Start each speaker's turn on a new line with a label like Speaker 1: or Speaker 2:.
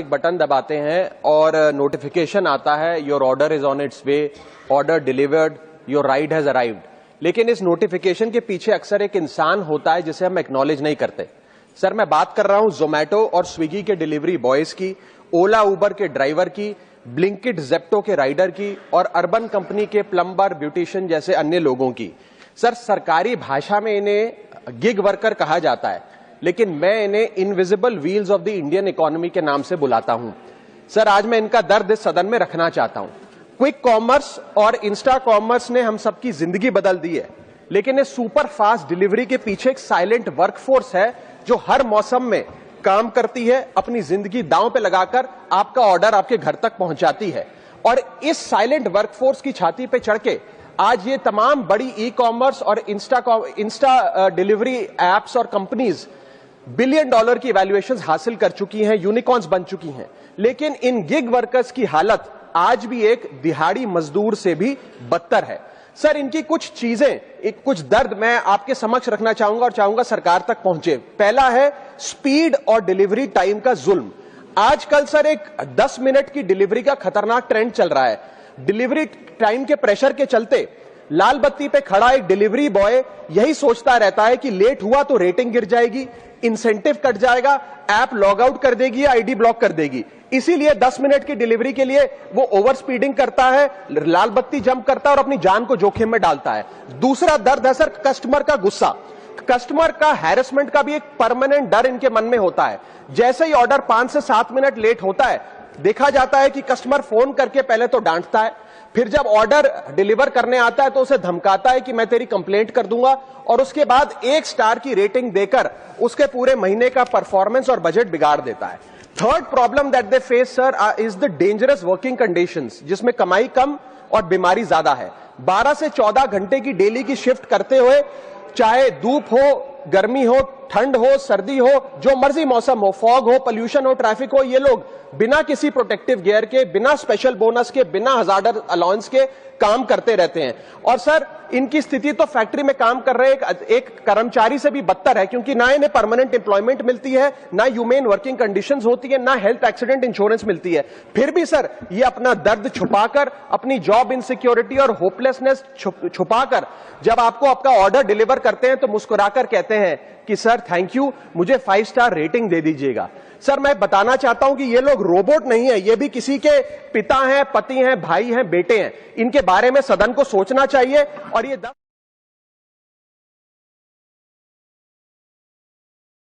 Speaker 1: एक बटन दबाते हैं और नोटिफिकेशन आता है, your order is on it's way, order delivered, your ride has arrived. लेकिन इस नोटिफिकेशन के पीछे अक्सर एक इंसान होता है जिसे हम एक्नॉलेज नहीं करते। सर, मैं बात कर रहा हूं जोमैटो और स्विगी के डिलीवरी बॉयज की, ओला उबर के ड्राइवर की, ब्लिंकिट जेप्टो के राइडर की और अर्बन कंपनी के प्लम्बर, ब्यूटिशियन जैसे अन्य लोगों की। सर, सरकारी भाषा में इन्हें गिग वर्कर कहा जाता है, लेकिन मैं इन्हें invisible wheels of the Indian economy के नाम से बुलाता हूं। सर, आज मैं इनका दर्द इस सदन में रखना चाहता हूं। क्विक कॉमर्स और इंस्टा कॉमर्स ने हम सबकी जिंदगी बदल दी है, लेकिन इस सुपर फास्ट डिलीवरी के पीछे एक साइलेंट वर्कफोर्स है जो हर मौसम में काम करती है, अपनी जिंदगी दांव पे लगाकर आपका ऑर्डर आपके घर तक पहुंचाती है। और इस साइलेंट वर्कफोर्स की छाती पे चढ़ के आज ये तमाम बड़ी ई कॉमर्स और इंस्टा डिलीवरी एप्स और कंपनीज $1 बिलियन की वैल्यूएशंस हासिल कर चुकी हैं, यूनिकॉर्न्स बन चुकी हैं। लेकिन इन गिग वर्कर्स की हालत आज भी एक दिहाड़ी मजदूर से भी बदतर है। सर, इनकी कुछ चीजें, कुछ दर्द मैं आपके समक्ष रखना चाहूंगा और चाहूंगा सरकार तक पहुंचे। पहला है स्पीड और डिलीवरी टाइम का जुल्म। आजकल सर एक 10 मिनट की डिलीवरी का खतरनाक ट्रेंड चल रहा है। डिलीवरी टाइम के प्रेशर के चलते लाल बत्ती पे खड़ा एक डिलीवरी बॉय यही सोचता रहता है कि लेट हुआ तो रेटिंग गिर जाएगी, इंसेंटिव कट जाएगा, ऐप लॉग आउट कर देगी या आईडी ब्लॉक कर देगी। इसीलिए 10 मिनट की डिलीवरी के लिए वो ओवर स्पीडिंग करता है, लाल बत्ती जंप करता है और अपनी जान को जोखिम में डालता है। दूसरा दर्द है सर कस्टमर का गुस्सा। कस्टमर का हैरेसमेंट का भी एक परमानेंट डर इनके मन में होता है। जैसे ही ऑर्डर 5 से 7 मिनट लेट होता है, देखा जाता है कि कस्टमर फोन करके पहले तो डांटता है, फिर जब ऑर्डर डिलीवर करने आता है तो उसे धमकाता है कि मैं तेरी कंप्लेंट कर दूंगा, और उसके बाद 1 स्टार की रेटिंग देकर उसके पूरे महीने का परफॉर्मेंस और बजट बिगाड़ देता है। Third problem that they face sir is the dangerous working conditions, जिसमें कमाई कम और बीमारी ज्यादा है। 12 से 14 घंटे की डेली की शिफ्ट करते हुए, चाहे धूप हो, गर्मी हो, ठंड हो, सर्दी हो, जो मर्जी मौसम हो, फॉग हो, पोल्यूशन हो, ट्रैफिक हो, ये लोग बिना किसी प्रोटेक्टिव गियर के, बिना स्पेशल बोनस के, बिना हजार्डर अलाउंस के काम करते रहते हैं। और सर, इनकी स्थिति तो फैक्ट्री में काम कर रहे एक कर्मचारी से भी बदतर है, क्योंकि ना इन्हें परमानेंट एम्प्लॉयमेंट मिलती है, ना ह्यूमेन वर्किंग कंडीशंस होती है, ना हेल्थ एक्सीडेंट इंश्योरेंस मिलती है। फिर भी सर ये अपना दर्द छुपाकर, अपनी जॉब इनसिक्योरिटी और होपलेसनेस छुपाकर जब आपको आपका ऑर्डर डिलीवर करते हैं तो मुस्कुराकर कहते हैं कि सर थैंक यू, मुझे 5 स्टार रेटिंग दे दीजिएगा। सर, मैं बताना चाहता हूं कि ये लोग रोबोट नहीं है, ये भी किसी के पिता हैं, पति हैं, भाई हैं, बेटे हैं। इनके बारे में सदन को सोचना चाहिए। और ये